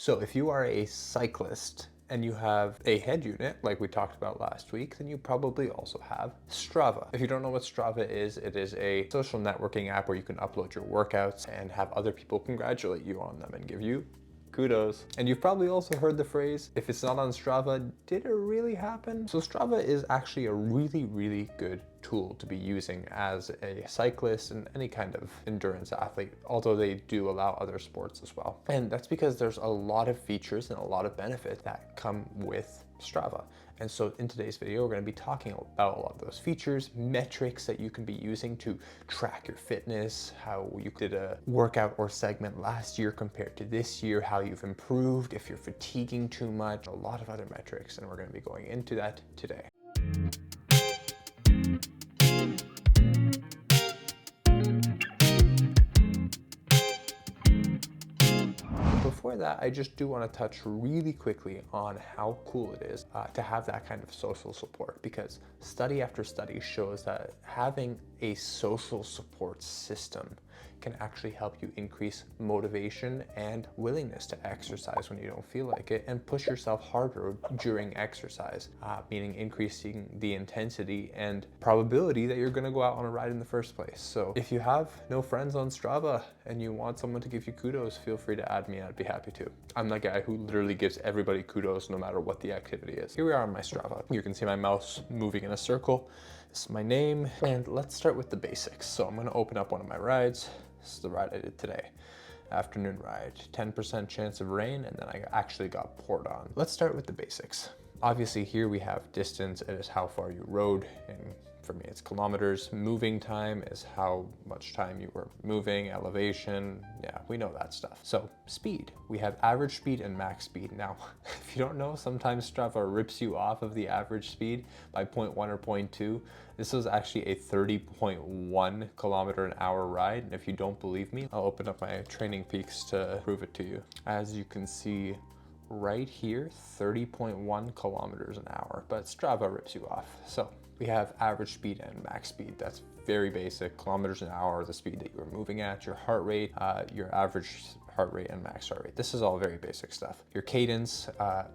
So if you are a cyclist and you have a head unit like we talked about last week, then you probably also have Strava. If you don't know what Strava is, it is a social networking app where you can upload your workouts and have other people congratulate you on them and give you kudos. And you've probably also heard the phrase, if it's not on Strava, did it really happen? So Strava is actually a really good tool to be using as a cyclist and any kind of endurance athlete, although they do allow other sports as well. And that's because there's a lot of features and a lot of benefits that come with Strava. And so in today's video, we're going to be talking about a lot of those features, metrics that you can be using to track your fitness, how you did a workout or segment last year compared to this year, how you've improved, if you're fatiguing too much, a lot of other metrics. And we're going to be going into that today. Before that, I just do want to touch really quickly on how cool it is to have that kind of social support, because study after study shows that having a social support system can actually help you increase motivation and willingness to exercise when you don't feel like it, and push yourself harder during exercise, meaning increasing the intensity and probability that you're going to go out on a ride in the first place. So if you have no friends on Strava and you want someone to give you kudos, feel free to add me. I'd be happy to. I'm that guy who literally gives everybody kudos no matter what the activity is. Here we are on my Strava. You can see my mouse moving in a circle. This is my name, and let's start with the basics. So I'm going to open up one of my rides. This is the ride I did today. Afternoon ride, 10% chance of rain, and then I actually got poured on. Let's start with the basics. Obviously here we have distance, it is how far you rode, and for me it's kilometers. Moving time is how much time you were moving, elevation, yeah, we know that stuff. So speed, we have average speed and max speed. Now, if you don't know, sometimes Strava rips you off of the average speed by 0.1 or 0.2. This was actually a 30.1 kilometer an hour ride. And if you don't believe me, I'll open up my Training Peaks to prove it to you. As you can see right here, 30.1 kilometers an hour, but Strava rips you off. So we have average speed and max speed. That's very basic. Kilometers an hour, the speed that you were moving at, your heart rate, your average heart rate and max heart rate. This is all very basic stuff. Your cadence,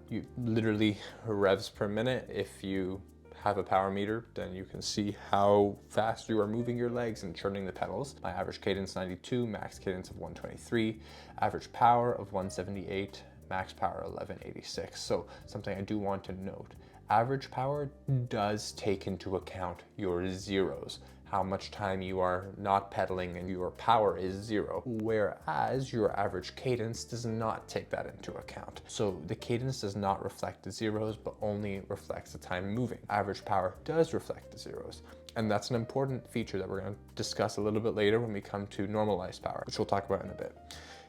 you literally revs per minute. If you have a power meter, then you can see how fast you are moving your legs and churning the pedals. My average cadence 92, max cadence of 123, average power of 178, max power 1186. So something I do want to note, average power does take into account your zeros, how much time you are not pedaling and your power is 0, whereas your average cadence does not take that into account. So the cadence does not reflect the zeros, but only reflects the time moving. Average power does reflect the zeros. And that's an important feature that we're going to discuss a little bit later when we come to normalized power, which we'll talk about in a bit.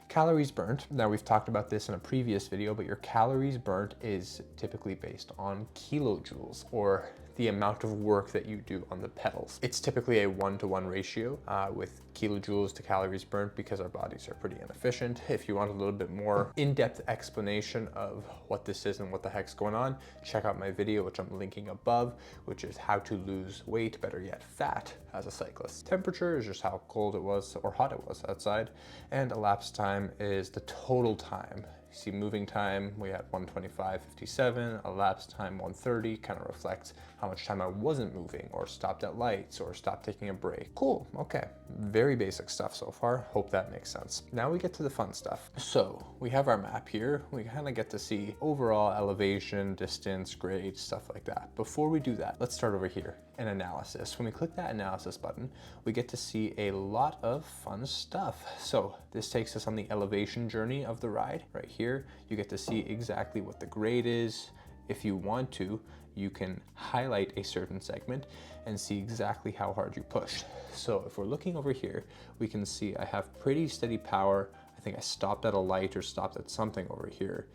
Calories burnt. Now we've talked about this in a previous video, but your calories burnt is typically based on kilojoules, or the amount of work that you do on the pedals. It's typically a 1-to-1 ratio with kilojoules to calories burnt, because our bodies are pretty inefficient. If you want a little bit more in-depth explanation of what this is and what the heck's going on, check out my video, which I'm linking above, which is how to lose weight, better yet fat, as a cyclist. Temperature is just how cold it was or hot it was outside, and elapsed time is the total time. You see moving time, we have 125.57, elapsed time 130, kind of reflects how much time I wasn't moving or stopped at lights or stopped taking a break. Cool, okay. Very basic stuff so far. Hope that makes sense. Now we get to the fun stuff. So we have our map here. We kind of get to see overall elevation, distance, grade, stuff like that. Before we do that, let's start over here in analysis. When we click that analysis button, we get to see a lot of fun stuff. So this takes us on the elevation journey of the ride. Right here, you get to see exactly what the grade is. If you want to, you can highlight a certain segment and see exactly how hard you pushed. So if we're looking over here, we can see I have pretty steady power. I think I stopped at a light or stopped at something over here.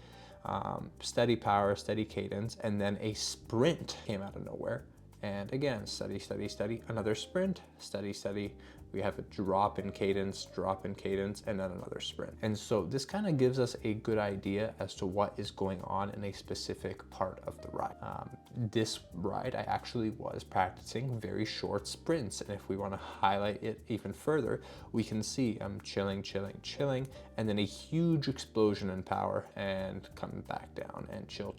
Steady power, steady cadence, and then a sprint came out of nowhere. And again, steady, steady, steady, another sprint, steady, steady, We have a drop in cadence, and then another sprint. And so this kind of gives us a good idea as to what is going on in a specific part of the ride. This ride, I actually was practicing very short sprints. And if we want to highlight it even further, we can see I'm chilling, and then a huge explosion in power and coming back down and chill.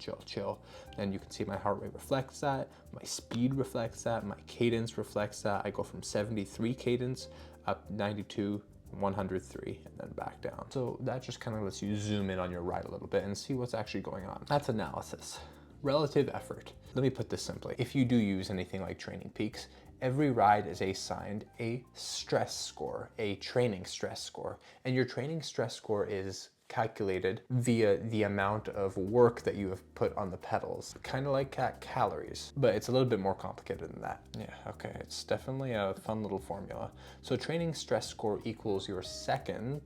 And you can see my heart rate reflects that, my speed reflects that, my cadence reflects that. I go from 73 cadence up 92, 103, and then back down. So that just kind of lets you zoom in on your ride a little bit and see what's actually going on. That's analysis. Relative effort. Let me put this simply. If you do use anything like Training Peaks, every ride is assigned a stress score, a training stress score. And your training stress score is calculated via the amount of work that you have put on the pedals. Kind of like calories, but it's a little bit more complicated than that. Yeah, okay, it's definitely a fun little formula. So training stress score equals your second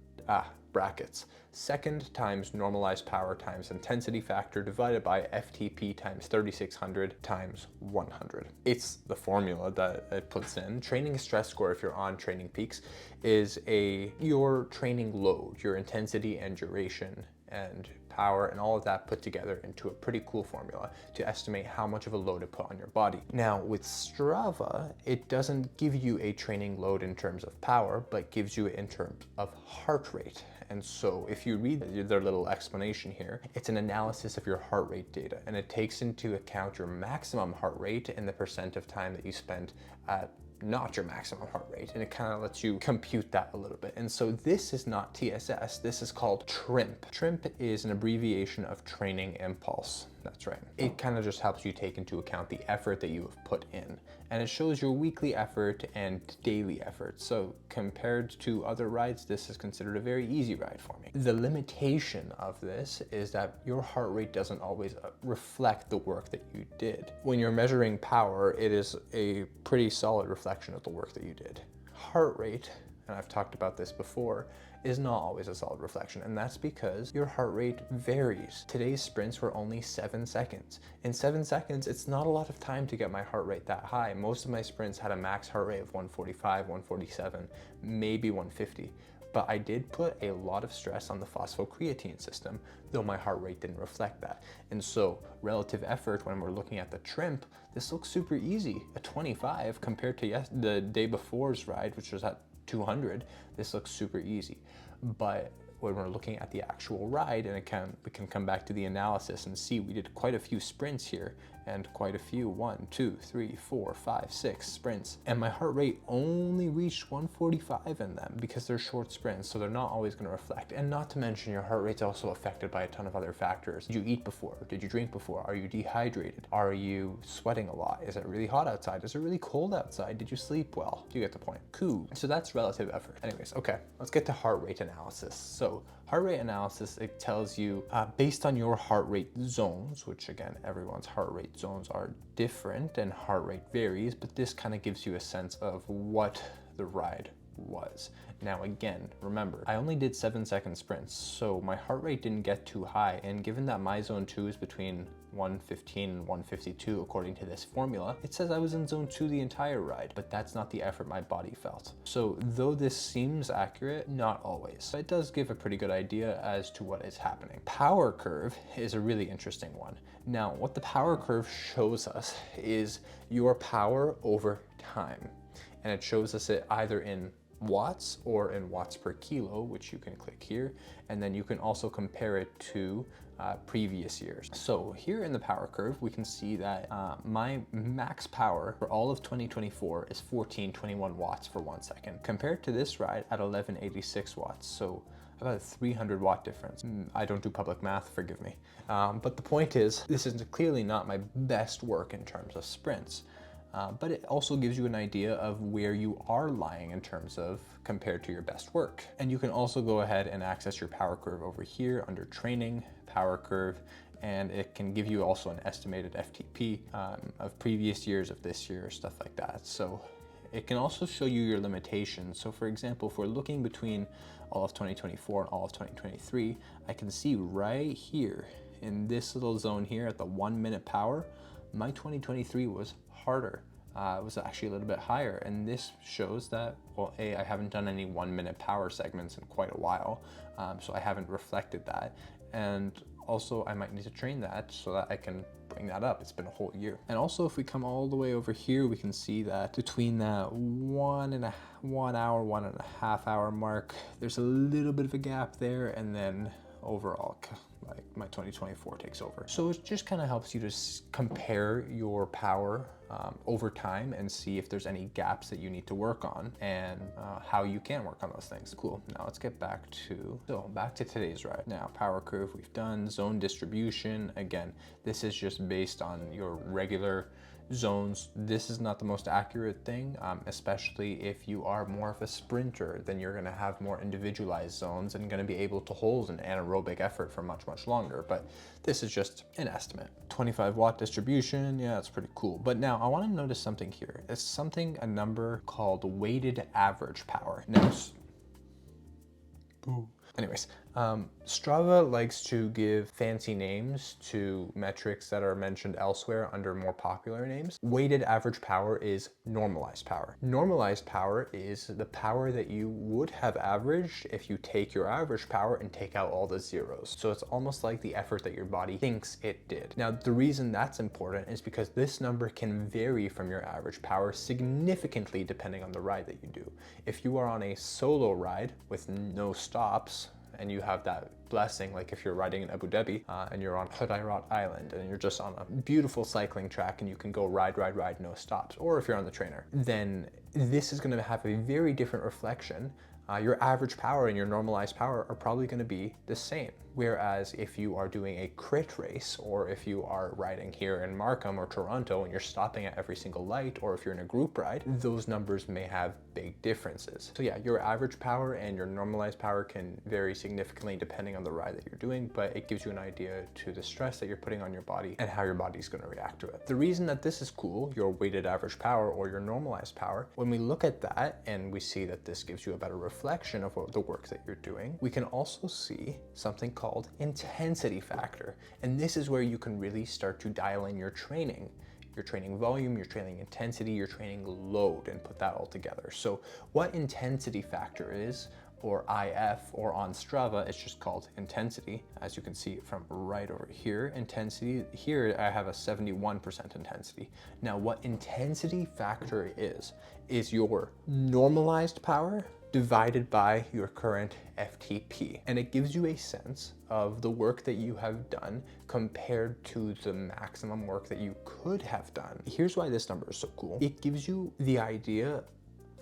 times normalized power times intensity factor divided by FTP times 3600 times 100. It's the formula that it puts in. Training stress score, if you're on Training Peaks, is your training load, your intensity and duration and power and all of that put together into a pretty cool formula to estimate how much of a load to put on your body. Now with Strava, it doesn't give you a training load in terms of power, but gives you it in terms of heart rate. And so if you read their little explanation here, it's an analysis of your heart rate data, and it takes into account your maximum heart rate and the percent of time that you spent at not your maximum heart rate, and it kind of lets you compute that a little bit. And so this is not TSS, this is called TRIMP. TRIMP is an abbreviation of training impulse. That's right. It kind of just helps you take into account the effort that you have put in, and it shows your weekly effort and daily effort. So compared to other rides, this is considered a very easy ride for me. The limitation of this is that your heart rate doesn't always reflect the work that you did. When you're measuring power, it is a pretty solid reflection of the work that you did. Heart rate, and I've talked about this before, is not always a solid reflection, and that's because your heart rate varies. Today's sprints were only 7 seconds. In 7 seconds, it's not a lot of time to get my heart rate that high. Most of my sprints had a max heart rate of 145, 147, maybe 150. But I did put a lot of stress on the phosphocreatine system, though my heart rate didn't reflect that. And so relative effort, when we're looking at the TRIMP, this looks super easy. A 25 compared to the day before's ride, which was at 200, this looks super easy. But when we're looking at the actual ride, and we can come back to the analysis and see we did quite a few sprints here, and quite a few, 1, 2, 3, 4, 5, 6 sprints. And my heart rate only reached 145 in them because they're short sprints, so they're not always gonna reflect. And not to mention your heart rate's also affected by a ton of other factors. Did you eat before? Did you drink before? Are you dehydrated? Are you sweating a lot? Is it really hot outside? Is it really cold outside? Did you sleep well? You get the point. Cool. So that's relative effort. Anyways, okay, let's get to heart rate analysis. So heart rate analysis, it tells you based on your heart rate zones, which again, everyone's heart rate zones are different and heart rate varies, but this kind of gives you a sense of what the ride was. Now again, remember, I only did 7-second sprints, so my heart rate didn't get too high, and given that my zone 2 is between 115 and 152 according to this formula, it says I was in zone 2 the entire ride, but that's not the effort my body felt. So though this seems accurate, not always. It does give a pretty good idea as to what is happening. Power curve is a really interesting one. Now, what the power curve shows us is your power over time, and it shows us it either in watts or in watts per kilo, which you can click here, and then you can also compare it to previous years. So here in the power curve, we can see that my max power for all of 2024 is 1421 watts for 1 second, compared to this ride at 1186 watts. So about a 300 watt difference. I don't do public math, forgive me. But the point is, this is clearly not my best work in terms of sprints. But it also gives you an idea of where you are lying in terms of compared to your best work. And you can also go ahead and access your power curve over here under training, power curve, and it can give you also an estimated FTP of previous years, of this year, stuff like that. So it can also show you your limitations. So for example, if we're looking between all of 2024 and all of 2023, I can see right here in this little zone here at the 1 minute power, my 2023 was harder was actually a little bit higher. And this shows that, well, A, I haven't done any 1 minute power segments in quite a while, so I haven't reflected that. And also I might need to train that so that I can bring that up. It's been a whole year. And also if we come all the way over here, we can see that between that 1 hour, 1.5 hour mark, there's a little bit of a gap there, and then overall, like, my 2024 takes over. So it just kind of helps you to compare your power over time and see if there's any gaps that you need to work on, and how you can work on those things. Cool. Now let's get back to today's ride. Now, power curve we've done, zone distribution. Again, this is just based on your regular zones. This is not the most accurate thing, especially if you are more of a sprinter. Then you're going to have more individualized zones and going to be able to hold an anaerobic effort for much longer, but this is just an estimate. 25 watt distribution, yeah, that's pretty cool. But now I want to notice something here. It's a number called weighted average power. Now, anyways, Strava likes to give fancy names to metrics that are mentioned elsewhere under more popular names. Weighted average power is normalized power. Normalized power is the power that you would have averaged if you take your average power and take out all the zeros. So it's almost like the effort that your body thinks it did. Now, the reason that's important is because this number can vary from your average power significantly depending on the ride that you do. If you are on a solo ride with no stops, and you have that blessing, like if you're riding in Abu Dhabi and you're on Hudayrat Island and you're just on a beautiful cycling track and you can go ride, no stops, or if you're on the trainer, then this is going to have a very different reflection. Your average power and your normalized power are probably going to be the same. Whereas if you are doing a crit race, or if you are riding here in Markham or Toronto and you're stopping at every single light, or if you're in a group ride, those numbers may have big differences. So yeah, your average power and your normalized power can vary significantly depending on the ride that you're doing, but it gives you an idea to the stress that you're putting on your body and how your body's going to react to it. The reason that this is cool, your weighted average power or your normalized power, when we look at that and we see that this gives you a better reflection of the work that you're doing, we can also see something called intensity factor. And this is where you can really start to dial in your training volume, your training intensity, your training load, and put that all together. So what intensity factor is, or IF, or on Strava, it's just called intensity. As you can see from right over here, intensity, here I have a 71% intensity. Now what intensity factor is your normalized power divided by your current FTP. And it gives you a sense of the work that you have done compared to the maximum work that you could have done. Here's why this number is so cool. It gives you the idea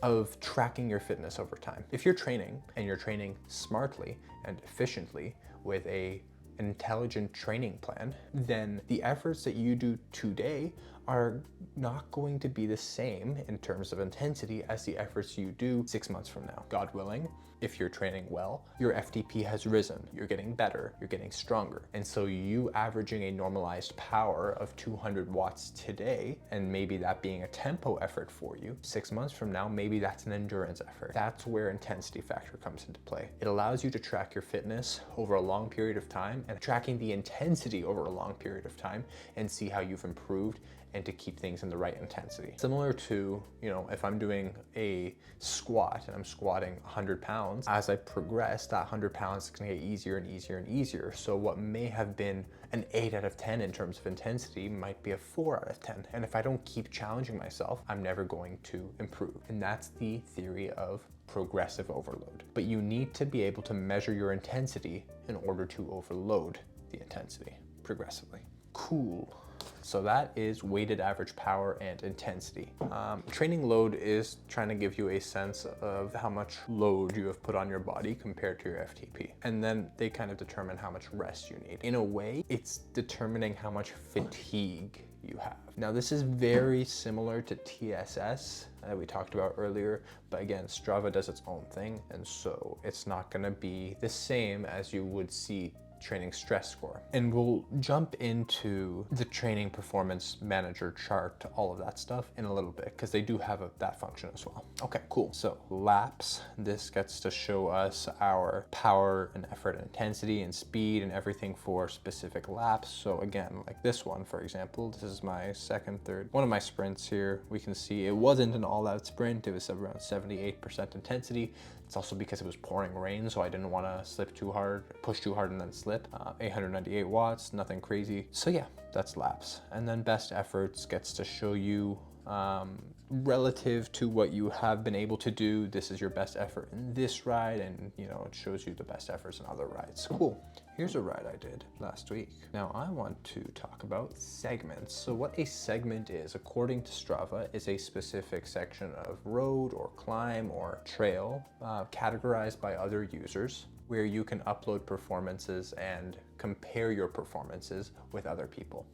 of tracking your fitness over time. If you're training and you're training smartly and efficiently with an intelligent training plan, then the efforts that you do today are not going to be the same in terms of intensity as the efforts you do 6 months from now. God willing, if you're training well, your FTP has risen, you're getting better, you're getting stronger. And so you averaging a normalized power of 200 watts today, and maybe that being a tempo effort for you, 6 months from now, maybe that's an endurance effort. That's where intensity factor comes into play. It allows you to track your fitness over a long period of time, and tracking the intensity over a long period of time, and see how you've improved and to keep things in the right intensity. Similar to, if I'm doing a squat and I'm squatting 100 pounds, as I progress, that 100 pounds is gonna get easier and easier and easier. So what may have been an 8 out of 10 in terms of intensity might be a 4 out of 10. And if I don't keep challenging myself, I'm never going to improve. And that's the theory of progressive overload. But you need to be able to measure your intensity in order to overload the intensity progressively. Cool. So that is weighted average power and intensity. Training load is trying to give you a sense of how much load you have put on your body compared to your FTP. And then they kind of determine how much rest you need. In a way, it's determining how much fatigue you have. Now this is very similar to TSS that we talked about earlier, but again, Strava does its own thing, and so it's not gonna be the same as you would see training stress score. And we'll jump into the training performance manager chart, all of that stuff in a little bit, because they do have that function as well. Okay, cool. So laps, this gets to show us our power and effort and intensity and speed and everything for specific laps. So again, like this one, for example, this is my one of my sprints here. We can see it wasn't an all-out sprint. It was around 78% intensity. It's also because it was pouring rain, so I didn't want to slip too hard, push too hard and then slip. 898 watts, nothing crazy. So yeah, that's laps. And then best efforts gets to show you relative to what you have been able to do. This is your best effort in this ride, and you know, it shows you the best efforts in other rides. Cool. Here's a ride I did last week. Now I want to talk about segments. So what a segment is, according to Strava, is a specific section of road or climb or trail categorized by other users, where you can upload performances and compare your performances with other people.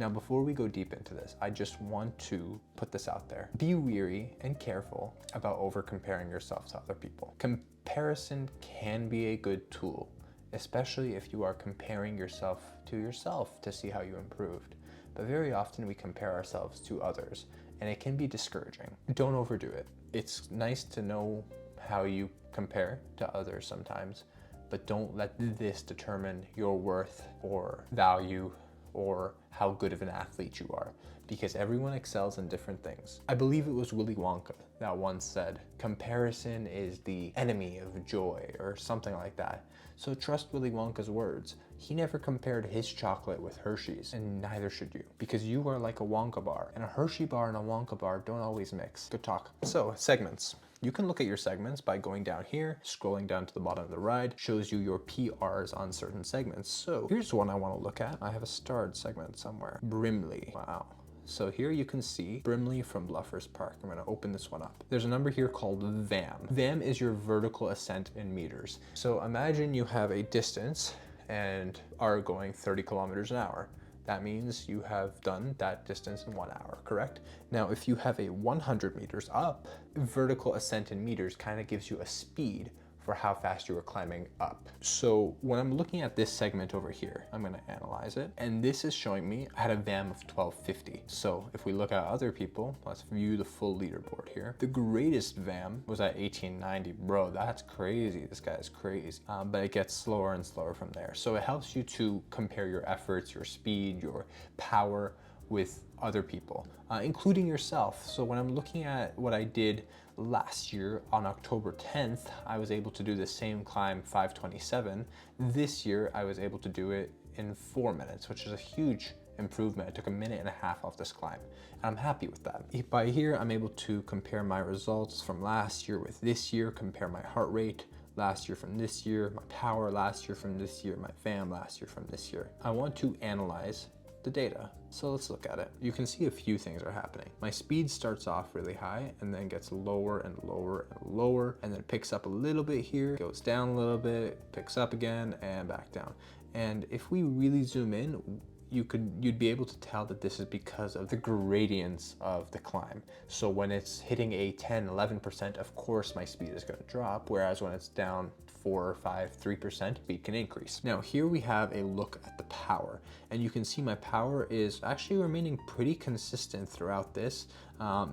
Now, before we go deep into this, I just want to put this out there. Be wary and careful about over comparing yourself to other people. Comparison can be a good tool, especially if you are comparing yourself to see how you improved. But very often we compare ourselves to others, and it can be discouraging. Don't overdo it. It's nice to know how you compare to others sometimes, but don't let this determine your worth or value or how good of an athlete you are, because everyone excels in different things. I believe it was Willy Wonka that once said, comparison is the enemy of joy, or something like that. So trust Willy Wonka's words. He never compared his chocolate with Hershey's, and neither should you, because you are like a Wonka bar, and a Hershey bar and a Wonka bar don't always mix. Good talk. So segments. You can look at your segments by going down here, scrolling down to the bottom of the ride, shows you your PRs on certain segments. So here's one I want to look at. I have a starred segment somewhere. Brimley. Wow. So here you can see Brimley from Bluffers Park. I'm going to open this one up. There's a number here called VAM. VAM is your vertical ascent in meters. So imagine you have a distance and are going 30 kilometers an hour. That means you have done that distance in 1 hour, correct? Now, if you have a 100 meters up, vertical ascent in meters kind of gives you a speed for how fast you are climbing up. So when I'm looking at this segment over here, I'm gonna analyze it. And this is showing me I had a VAM of 1250. So if we look at other people, let's view the full leaderboard here. The greatest VAM was at 1890. Bro, that's crazy. This guy is crazy. But it gets slower and slower from there. So it helps you to compare your efforts, your speed, your power with other people, including yourself. So when I'm looking at what I did last year on October 10th, I was able to do the same climb 527. This year, I was able to do it in 4 minutes, which is a huge improvement. It took 1.5 minutes off this climb, and I'm happy with that. By here, I'm able to compare my results from last year with this year, compare my heart rate last year from this year, my power last year from this year, my VAM last year from this year. I want to analyze the data. So let's look at it. You can see a few things are happening. My speed starts off really high and then gets lower and lower and lower, and then picks up a little bit here, goes down a little bit, picks up again, and back down. And if we really zoom in, you'd be able to tell that this is because of the gradients of the climb. So when it's hitting a 10, 11%, of course my speed is going to drop, whereas when it's down 4, 5, 3%, speed can increase. Now here we have a look at the power, and you can see my power is actually remaining pretty consistent throughout this.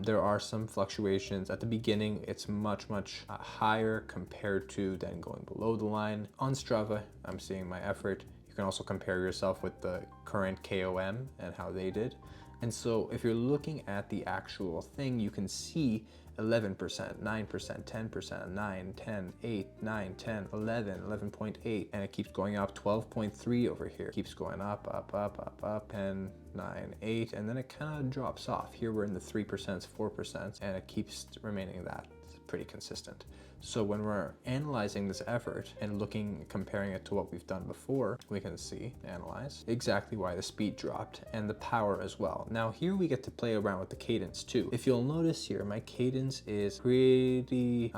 There are some fluctuations. At the beginning, it's much higher compared to then going below the line. On Strava, I'm seeing my effort. You can also compare yourself with the current KOM and how they did. And so if you're looking at the actual thing, you can see 11%, 9%, 10%, 9, 10, 8, 9, 10, 11, 11.8, and it keeps going up. 12.3 over here, keeps going up, 10, 9, 8, and then it kind of drops off. Here we're in the 3%, 4%, and it keeps remaining that. It's pretty consistent. So when we're analyzing this effort and comparing it to what we've done before, we can see, analyze, exactly why the speed dropped and the power as well. Now here we get to play around with the cadence too. If you'll notice here, my cadence is pretty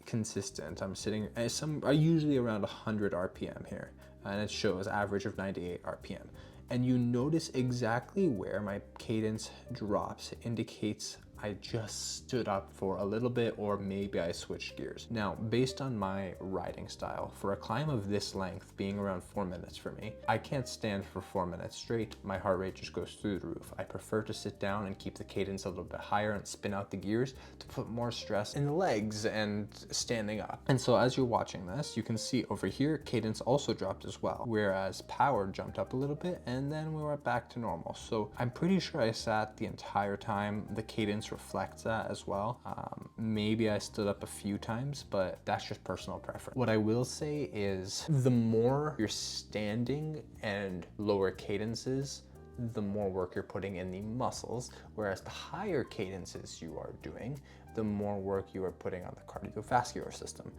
consistent. I'm sitting usually around 100 RPM here, and it shows average of 98 RPM. And you notice exactly where my cadence drops. It indicates I just stood up for a little bit, or maybe I switched gears. Now, based on my riding style, for a climb of this length, being around 4 minutes for me, I can't stand for 4 minutes straight. My heart rate just goes through the roof. I prefer to sit down and keep the cadence a little bit higher and spin out the gears to put more stress in the legs and standing up. And so as you're watching this, you can see over here, cadence also dropped as well, whereas power jumped up a little bit and then we were back to normal. So I'm pretty sure I sat the entire time. The cadence reflects that as well. Maybe I stood up a few times, but that's just personal preference. What I will say is the more you're standing and lower cadences, the more work you're putting in the muscles, whereas the higher cadences you are doing, the more work you are putting on the cardiovascular system,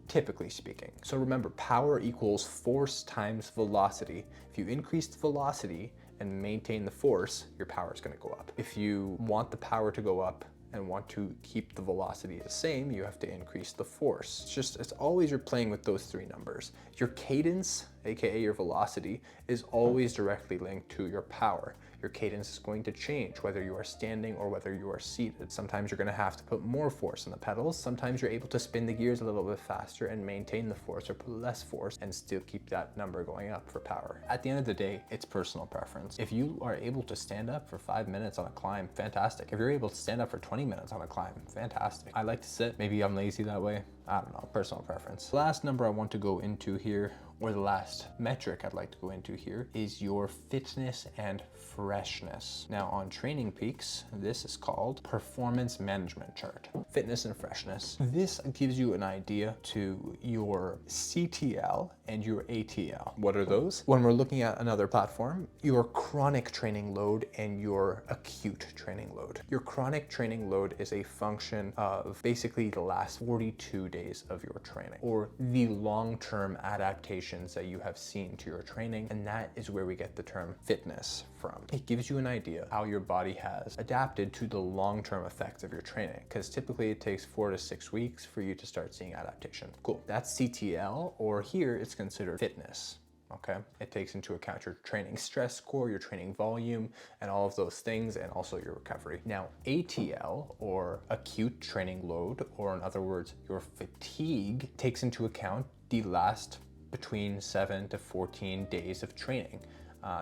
typically speaking. So remember, power equals force times velocity. If you increase the velocity and maintain the force, your power is going to go up. If you want the power to go up and want to keep the velocity the same, you have to increase the force. It's always you're playing with those three numbers. Your cadence, aka your velocity, is always directly linked to your power. Your cadence is going to change whether you are standing or whether you are seated. Sometimes you're going to have to put more force on the pedals. Sometimes you're able to spin the gears a little bit faster and maintain the force, or put less force and still keep that number going up for power. At the end of the day, it's personal preference. If you are able to stand up for 5 minutes on a climb, fantastic. If you're able to stand up for 20 minutes on a climb, fantastic. I like to sit. Maybe I'm lazy that way. I don't know, personal preference. The last number I want to go into here, or the last metric I'd like to go into here, is your fitness and freshness. Now on Training Peaks, this is called Performance Management Chart. Fitness and freshness. This gives you an idea to your CTL and your ATL. What are those? When we're looking at another platform, your chronic training load and your acute training load. Your chronic training load is a function of basically the last 42 days of your training, or the long-term adaptations that you have seen to your training, and that is where we get the term fitness from. It gives you an idea how your body has adapted to the long-term effects of your training, because typically it takes 4 to 6 weeks for you to start seeing adaptation. Cool. That's CTL, or here it's considered fitness. Okay, it takes into account your training stress score, your training volume, and all of those things, and also your recovery. Now, ATL, or acute training load, or in other words, your fatigue, takes into account the last between 7 to 14 days of training.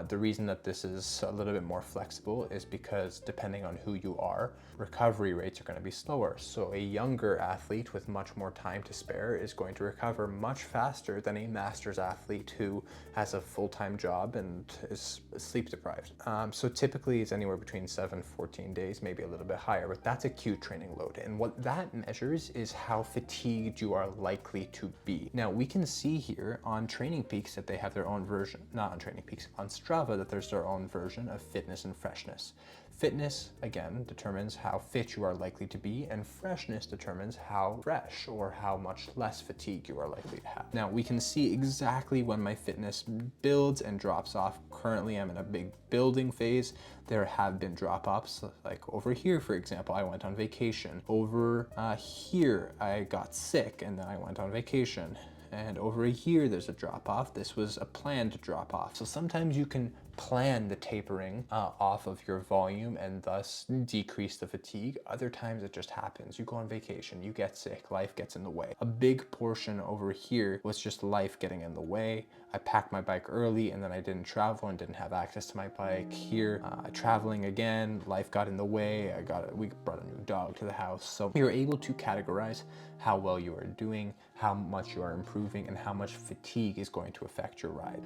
The reason that this is a little bit more flexible is because depending on who you are, recovery rates are going to be slower. So a younger athlete with much more time to spare is going to recover much faster than a master's athlete who has a full-time job and is sleep deprived. So typically it's anywhere between 7 to 14 days, maybe a little bit higher, but that's acute training load. And what that measures is how fatigued you are likely to be. Now we can see here on Training Peaks that they have their own version, not on Training Peaks, on Strava, that there's their own version of fitness and freshness. Fitness, again, determines how fit you are likely to be, and freshness determines how fresh or how much less fatigue you are likely to have. Now, we can see exactly when my fitness builds and drops off. Currently, I'm in a big building phase. There have been drop-offs, like over here, for example, I went on vacation. Over here, I got sick, and then I went on vacation. And over here, there's a drop-off. This was a planned drop-off. So sometimes you can plan the tapering off of your volume and thus decrease the fatigue. Other times it just happens. You go on vacation, you get sick, life gets in the way. A big portion over here was just life getting in the way. I packed my bike early and then I didn't travel and didn't have access to my bike. Here, traveling again, life got in the way. We brought a new dog to the house. So you're able to categorize how well you are doing, how much you are improving, and how much fatigue is going to affect your ride.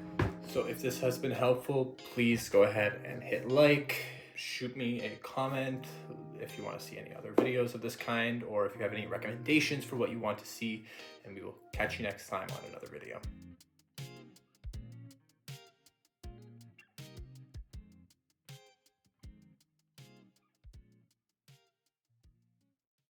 So if this has been helpful, please go ahead and hit like, shoot me a comment if you want to see any other videos of this kind, or if you have any recommendations for what you want to see, and we will catch you next time on another video.